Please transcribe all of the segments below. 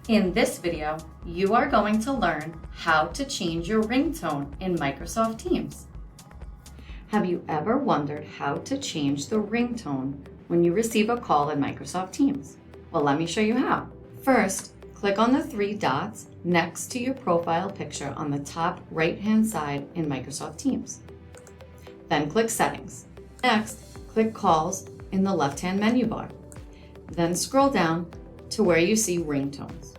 In this video, you are going to learn how to change your ringtone in Microsoft Teams. Have you ever wondered how to change the ringtone when you receive a call in Microsoft Teams? Well, let me show you how. First, click on the three dots next to your profile picture on the top right-hand side in Microsoft Teams. Then click Settings. Next, click Calls in the left-hand menu bar. Then scroll down to where you see ringtones.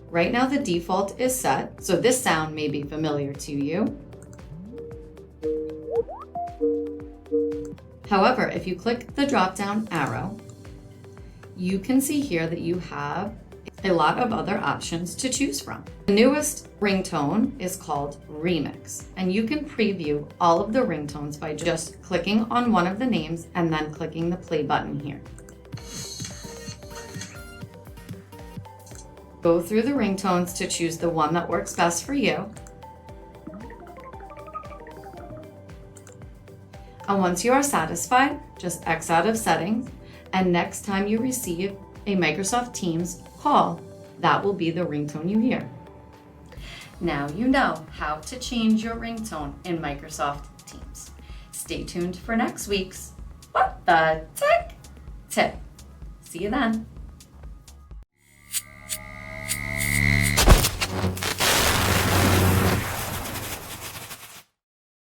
Right now the default is set, so this sound may be familiar to you. However, if you click the drop-down arrow, you can see here that you have a lot of other options to choose from. The newest ringtone is called Remix, and you can preview all of the ringtones by just clicking on one of the names and then clicking the play button here. Go through the ringtones to choose the one that works best for you. And once you are satisfied, just X out of settings, and next time you receive a Microsoft Teams call, that will be the ringtone you hear. Now you know how to change your ringtone in Microsoft Teams. Stay tuned for next week's What the Tech tip. See you then.